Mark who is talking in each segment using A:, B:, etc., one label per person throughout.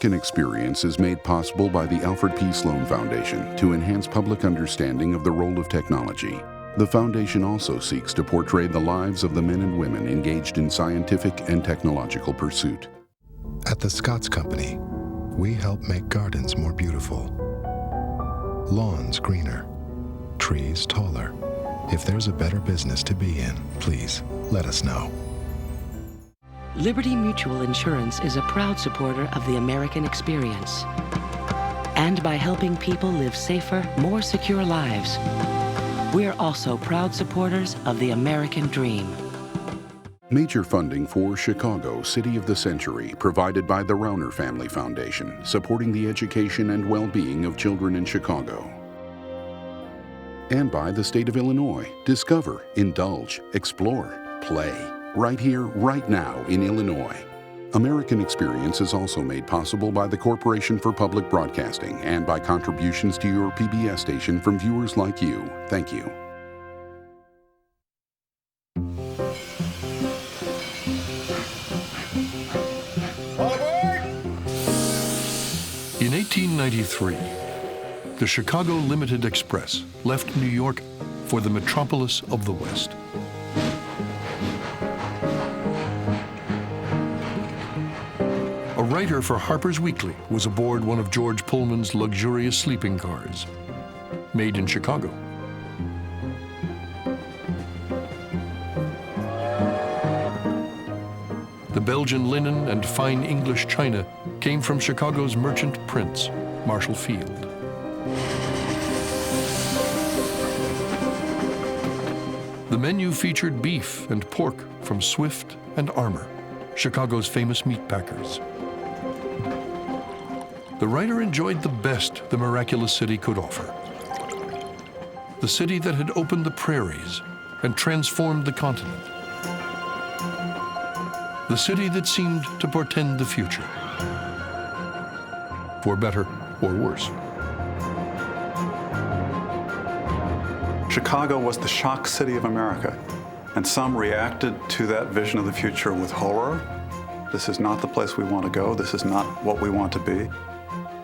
A: American Experience is made possible by the Alfred P. Sloan Foundation to enhance public understanding of the role of technology. The foundation also seeks to portray the lives of the men and women engaged in scientific and technological pursuit.
B: At the Scotts Company, we help make gardens more beautiful, lawns greener, trees taller. If there's a better business to be in, please let us know.
C: Liberty Mutual Insurance is a proud supporter of the American Experience. And by helping people live safer, more secure lives, we're also proud supporters of the American Dream.
A: Major funding for Chicago City of the Century provided by the Rauner Family Foundation, supporting the education and well-being of children in Chicago. And by the state of Illinois. Discover, indulge, explore, play. Right here, right now in Illinois. American Experience is also made possible by the Corporation for Public Broadcasting and by contributions to your PBS station from viewers like you. Thank you.
D: In 1893, the Chicago Limited Express left New York for the metropolis of the West. A writer for Harper's Weekly was aboard one of George Pullman's luxurious sleeping cars, made in Chicago. The Belgian linen and fine English china came from Chicago's merchant prince, Marshall Field. The menu featured beef and pork from Swift and Armour, Chicago's famous meat packers. The writer enjoyed the best the miraculous city could offer. The city that had opened the prairies and transformed the continent. The city that seemed to portend the future, for better or worse.
E: Chicago was the shock city of America, and some reacted to that vision of the future with horror. This is not the place we want to go. This is not what we want to be.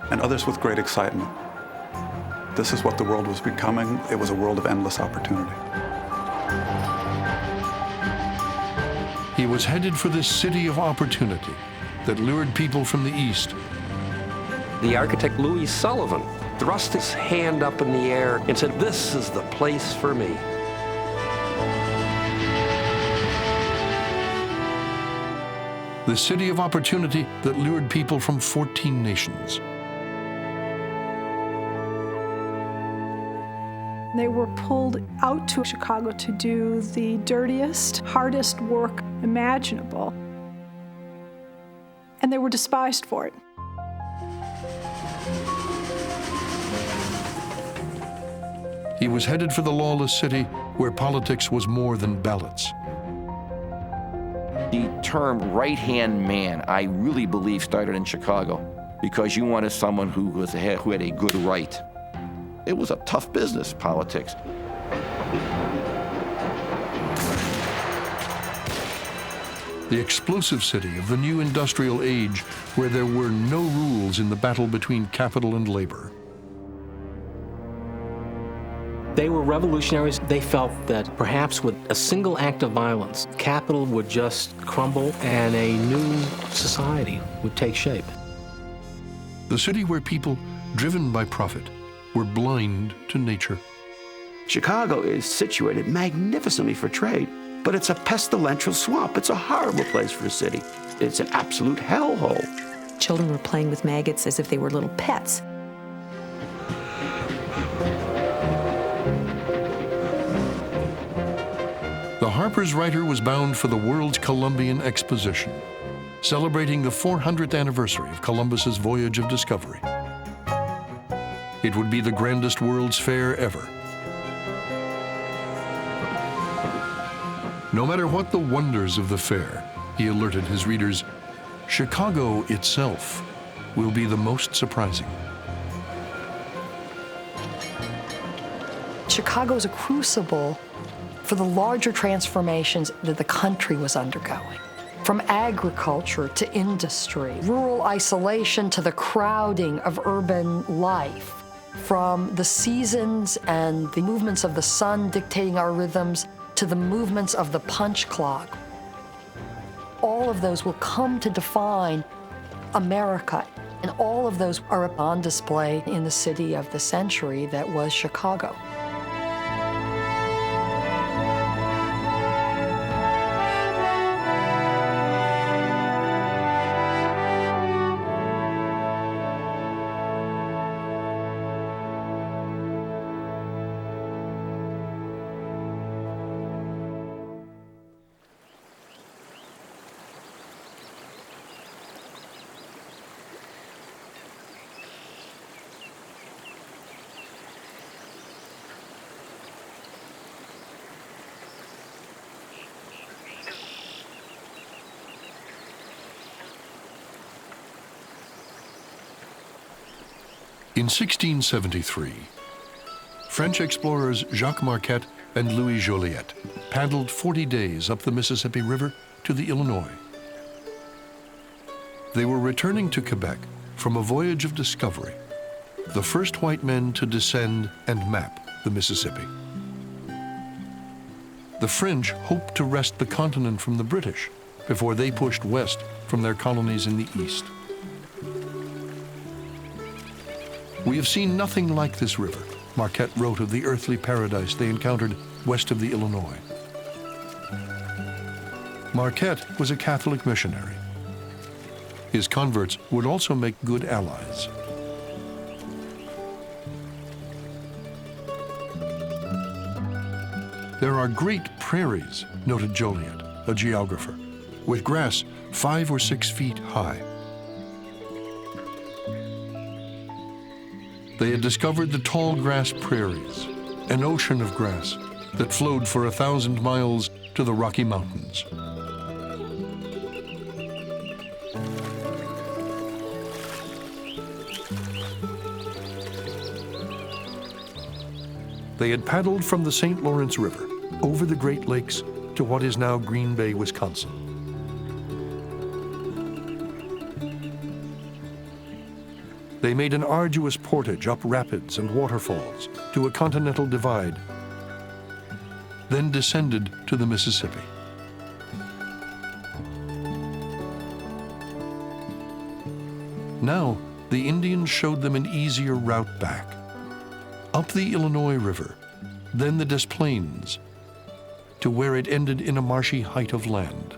E: And others with great excitement. This is what the world was becoming. It was a world of endless opportunity.
D: He was headed for this city of opportunity that lured people from the East.
F: The architect Louis Sullivan thrust his hand up in the air and said, "This is the place for me."
D: The city of opportunity that lured people from 14 nations.
G: They were pulled out to Chicago to do the dirtiest, hardest work imaginable. And they were despised for it.
D: He was headed for the lawless city where politics was more than ballots.
H: The term right-hand man, I really believe, started in Chicago because you wanted someone who had a good right. It was a tough business, politics.
D: The explosive city of the new industrial age where there were no rules in the battle between capital and labor.
I: They were revolutionaries. They felt that perhaps with a single act of violence, capital would just crumble and a new society would take shape.
D: The city where people, driven by profit, were blind to nature.
J: Chicago is situated magnificently for trade, but it's a pestilential swamp. It's a horrible place for a city. It's an absolute hellhole.
K: Children were playing with maggots as if they were little pets.
D: The Harper's writer was bound for the World's Columbian Exposition, celebrating the 400th anniversary of Columbus's voyage of discovery. It would be the grandest World's Fair ever. No matter what the wonders of the fair, he alerted his readers, Chicago itself will be the most surprising.
L: Chicago is a crucible for the larger transformations that the country was undergoing. From agriculture to industry, rural isolation to the crowding of urban life, from the seasons and the movements of the sun dictating our rhythms to the movements of the punch clock. All of those will come to define America, and all of those are on display in the city of the century that was Chicago.
D: In 1673, French explorers Jacques Marquette and Louis Joliet paddled 40 days up the Mississippi River to the Illinois. They were returning to Quebec from a voyage of discovery, the first white men to descend and map the Mississippi. The French hoped to wrest the continent from the British before they pushed west from their colonies in the east. "We have seen nothing like this river," Marquette wrote of the earthly paradise they encountered west of the Illinois. Marquette was a Catholic missionary. His converts would also make good allies. "There are great prairies," noted Joliet, a geographer, "with grass 5 or 6 feet high." They had discovered the tall grass prairies, an ocean of grass that flowed for 1,000 miles to the Rocky Mountains. They had paddled from the St. Lawrence River over the Great Lakes to what is now Green Bay, Wisconsin. They made an arduous portage up rapids and waterfalls to a continental divide, then descended to the Mississippi. Now, the Indians showed them an easier route back. Up the Illinois River, then the Des Plaines, to where it ended in a marshy height of land.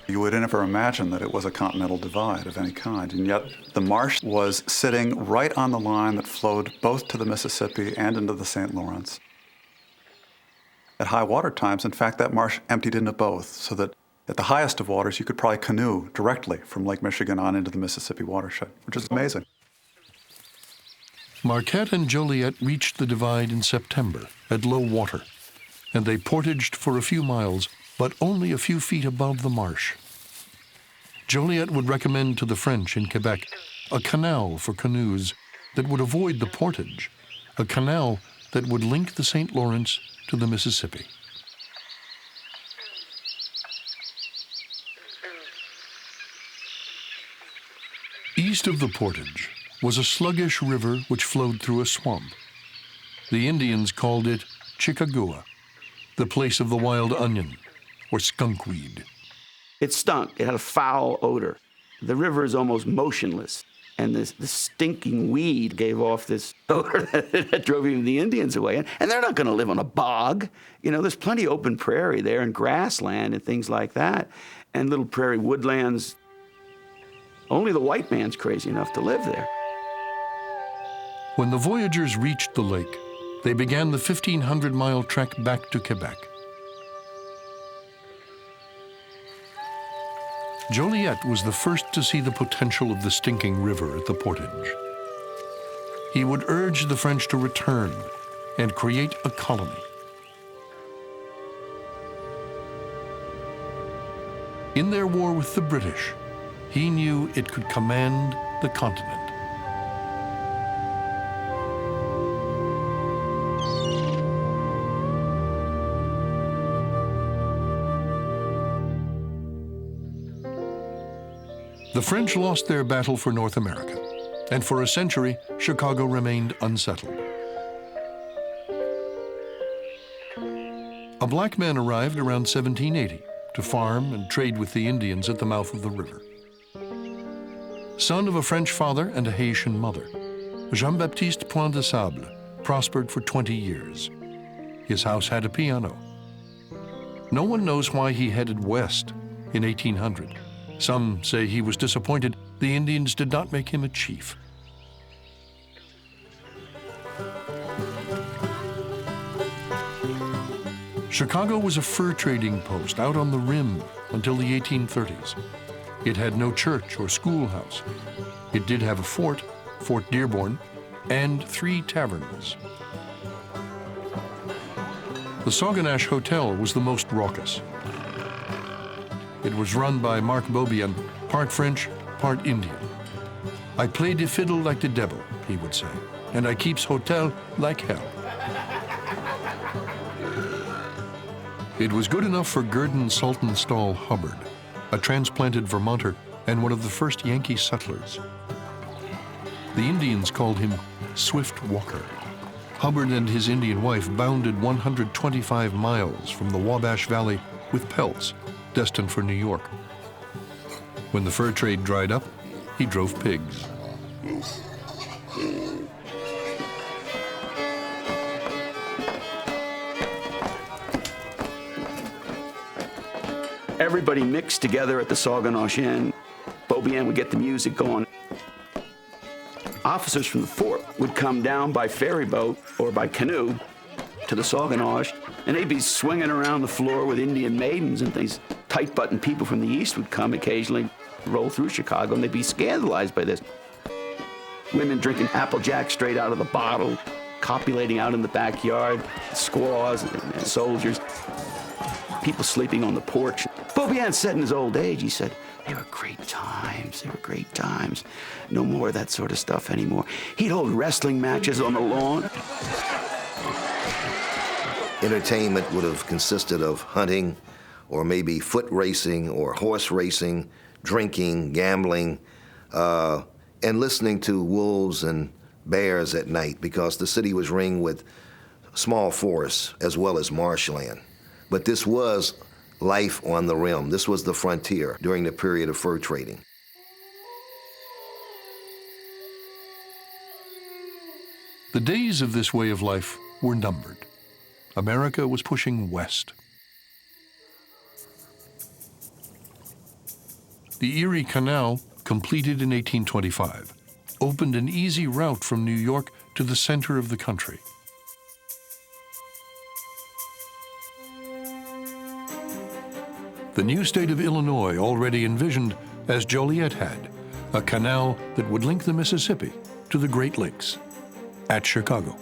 E: You would never imagine that it was a continental divide of any kind, and yet the marsh was sitting right on the line that flowed both to the Mississippi and into the St. Lawrence. At high water times, in fact, that marsh emptied into both, so that at the highest of waters, you could probably canoe directly from Lake Michigan on into the Mississippi watershed, which is amazing.
D: Marquette and Joliet reached the divide in September at low water, and they portaged for a few miles, but only a few feet above the marsh. Joliet would recommend to the French in Quebec a canal for canoes that would avoid the portage, a canal that would link the St. Lawrence to the Mississippi. East of the portage was a sluggish river which flowed through a swamp. The Indians called it Chicagua, the place of the wild onion, or skunkweed.
J: It stunk. It had a foul odor. The river is almost motionless, and this stinking weed gave off this odor that drove even the Indians away. And they're not going to live on a bog. You know, there's plenty of open prairie there and grassland and things like that, and little prairie woodlands. Only the white man's crazy enough to live there.
D: When the voyagers reached the lake, they began the 1,500-mile trek back to Quebec. Joliet was the first to see the potential of the stinking river at the portage. He would urge the French to return and create a colony. In their war with the British, he knew it could command the continent. The French lost their battle for North America, and for a century, Chicago remained unsettled. A black man arrived around 1780 to farm and trade with the Indians at the mouth of the river. Son of a French father and a Haitian mother, Jean-Baptiste Point de Sable prospered for 20 years. His house had a piano. No one knows why he headed west in 1800. Some say he was disappointed the Indians did not make him a chief. Chicago was a fur trading post out on the rim until the 1830s. It had no church or schoolhouse. It did have a fort, Fort Dearborn, and 3 taverns. The Sauganash Hotel was the most raucous. It was run by Marc Beaubien, part French, part Indian. "I play the fiddle like the devil," he would say, "and I keeps hotel like hell." It was good enough for Gurdon Saltonstall Hubbard, a transplanted Vermonter and one of the first Yankee settlers. The Indians called him Swift Walker. Hubbard and his Indian wife bounded 125 miles from the Wabash Valley with pelts destined for New York. When the fur trade dried up, he drove pigs.
J: Everybody mixed together at the Sauganash Inn. Beaubien would get the music going. Officers from the fort would come down by ferry boat or by canoe to the Sauganash, and they'd be swinging around the floor with Indian maidens, and these tight-buttoned people from the east would come occasionally, roll through Chicago, and they'd be scandalized by this. Women drinking Applejack straight out of the bottle, copulating out in the backyard, squaws and soldiers, people sleeping on the porch. Beaubien said in his old age, he said, "They were great times, they were great times. No more of that sort of stuff anymore." He'd hold wrestling matches on the lawn.
M: Entertainment would have consisted of hunting, or maybe foot racing, or horse racing, drinking, gambling, and listening to wolves and bears at night, because the city was ringed with small forests as well as marshland. But this was life on the rim. This was the frontier during the period of fur trading.
D: The days of this way of life were numbered. America was pushing west. The Erie Canal, completed in 1825, opened an easy route from New York to the center of the country. The new state of Illinois already envisioned, as Joliet had, a canal that would link the Mississippi to the Great Lakes at Chicago.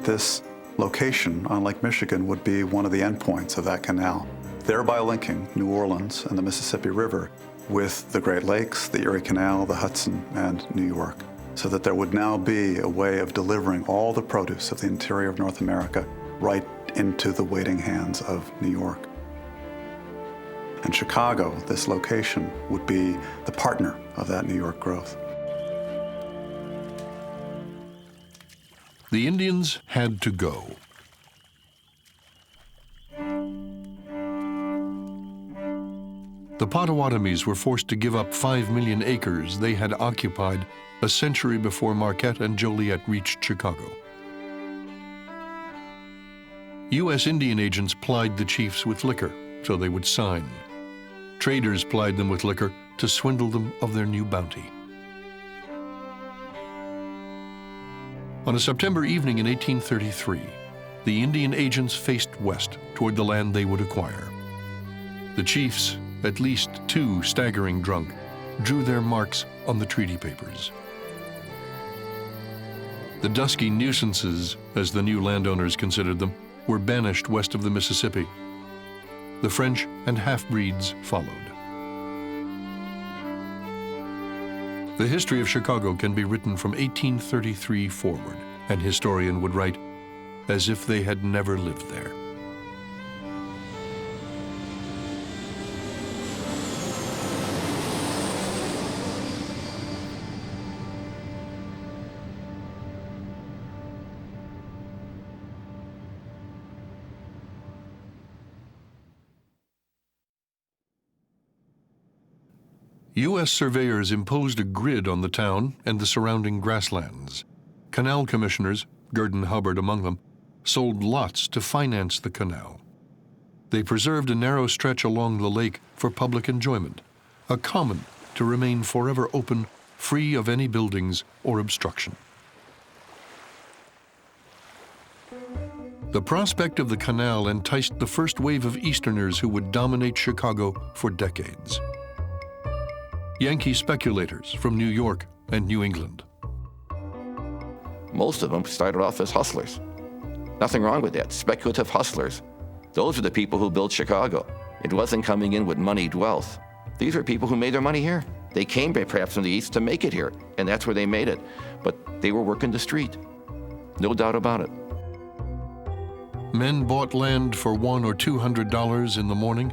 E: This location on Lake Michigan would be one of the endpoints of that canal, thereby linking New Orleans and the Mississippi River with the Great Lakes, the Erie Canal, the Hudson, and New York, so that there would now be a way of delivering all the produce of the interior of North America right into the waiting hands of New York. And Chicago, this location, would be the partner of that New York growth.
D: The Indians had to go. The Potawatomis were forced to give up 5 million acres they had occupied a century before Marquette and Joliet reached Chicago. U.S. Indian agents plied the chiefs with liquor so they would sign. Traders plied them with liquor to swindle them of their new bounty. On a September evening in 1833, the Indian agents faced west toward the land they would acquire. The chiefs, at least 2 staggering drunk, drew their marks on the treaty papers. The dusky nuisances, as the new landowners considered them, were banished west of the Mississippi. The French and half-breeds followed. The history of Chicago can be written from 1833 forward. An historian would write, as if they had never lived there. U.S. surveyors imposed a grid on the town and the surrounding grasslands. Canal commissioners, Gurdon Hubbard among them, sold lots to finance the canal. They preserved a narrow stretch along the lake for public enjoyment, a common to remain forever open, free of any buildings or obstruction. The prospect of the canal enticed the first wave of Easterners who would dominate Chicago for decades. Yankee speculators from New York and New England.
H: Most of them started off as hustlers. Nothing wrong with that. Speculative hustlers. Those are the people who built Chicago. It wasn't coming in with moneyed wealth. These are people who made their money here. They came perhaps from the East to make it here, and that's where they made it. But they were working the street. No doubt about it.
D: Men bought land for $100 or $200 in the morning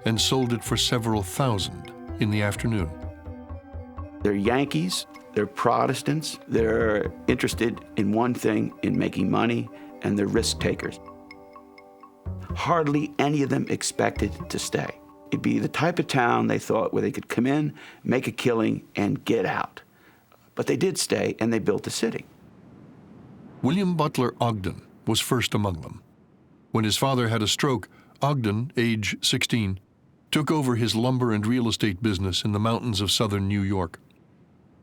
D: and sold it for several thousand in the afternoon.
J: They're Yankees, they're Protestants, they're interested in one thing, in making money, and they're risk takers. Hardly any of them expected to stay. It'd be the type of town they thought where they could come in, make a killing, and get out. But they did stay, and they built a city.
D: William Butler Ogden was first among them. When his father had a stroke, Ogden, age 16, took over his lumber and real estate business in the mountains of southern New York.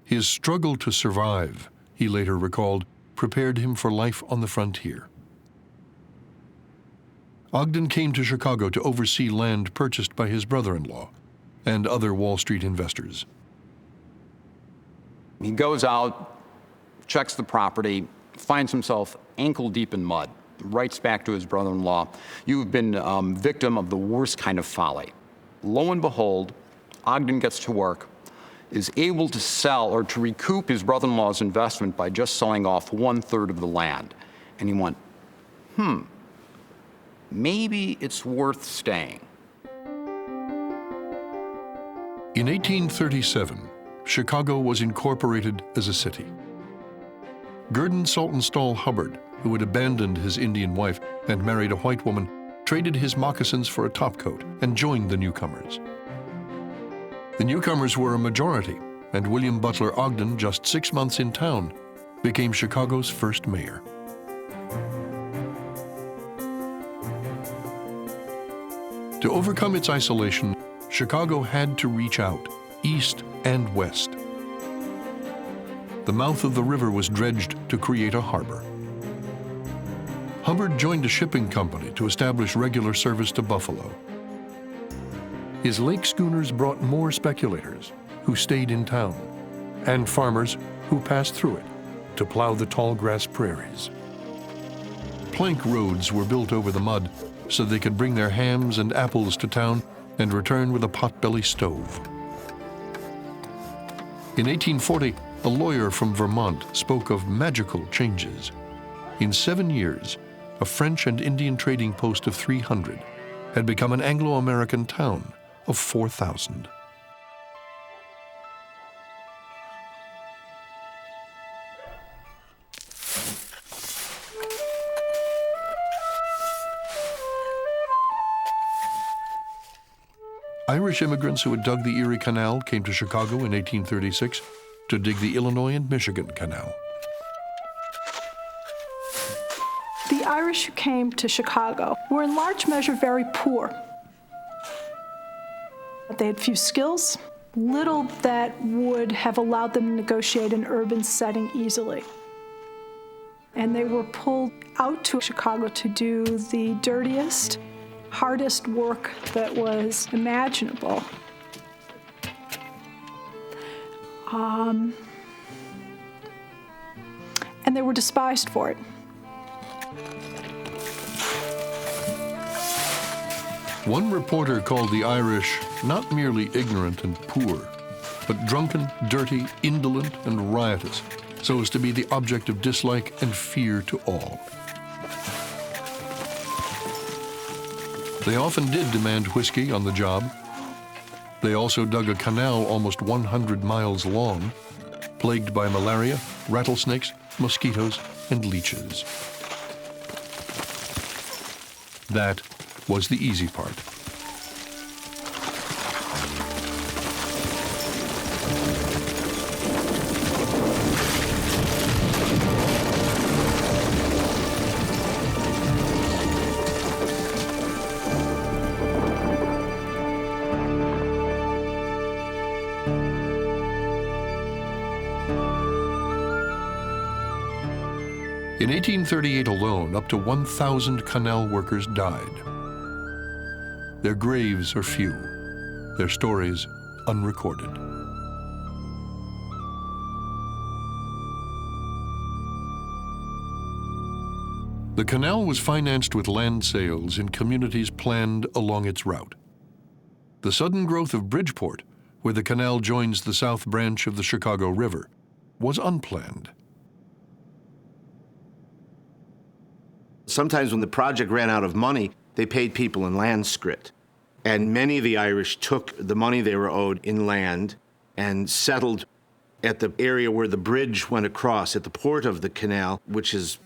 D: His struggle to survive, he later recalled, prepared him for life on the frontier. Ogden came to Chicago to oversee land purchased by his brother-in-law and other Wall Street investors.
N: He goes out, checks the property, finds himself ankle-deep in mud, writes back to his brother-in-law, "You've been victim of the worst kind of folly." Lo and behold, Ogden gets to work, is able to sell or to recoup his brother-in-law's investment by just selling off 1/3 of the land. And he went, maybe it's worth staying.
D: In 1837, Chicago was incorporated as a city. Gurdon Saltonstall Hubbard, who had abandoned his Indian wife and married a white woman, traded his moccasins for a topcoat and joined the newcomers. The newcomers were a majority, and William Butler Ogden, just 6 months in town, became Chicago's first mayor. To overcome its isolation, Chicago had to reach out, east and west. The mouth of the river was dredged to create a harbor. Hubbard joined a shipping company to establish regular service to Buffalo. His lake schooners brought more speculators who stayed in town and farmers who passed through it to plow the tall grass prairies. Plank roads were built over the mud so they could bring their hams and apples to town and return with a potbelly stove. In 1840, a lawyer from Vermont spoke of magical changes. In 7 years, a French and Indian trading post of 300 had become an Anglo-American town of 4,000. Irish immigrants who had dug the Erie Canal came to Chicago in 1836 to dig the Illinois and Michigan Canal.
G: The Irish who came to Chicago were in large measure very poor. They had few skills, little that would have allowed them to negotiate an urban setting easily. And they were pulled out to Chicago to do the dirtiest, hardest work that was imaginable. And they were despised for it.
D: One reporter called the Irish not merely ignorant and poor, but drunken, dirty, indolent, and riotous, so as to be the object of dislike and fear to all. They often did demand whiskey on the job. They also dug a canal almost 100 miles long, plagued by malaria, rattlesnakes, mosquitoes, and leeches. That was the easy part. In 1838 alone, up to 1,000 canal workers died. Their graves are few, their stories unrecorded. The canal was financed with land sales in communities planned along its route. The sudden growth of Bridgeport, where the canal joins the south branch of the Chicago River, was unplanned.
O: Sometimes when the project ran out of money, they paid people in land scrip. And many of the Irish took the money they were owed in land and settled at the area where the bridge went across, at the port of the canal, which is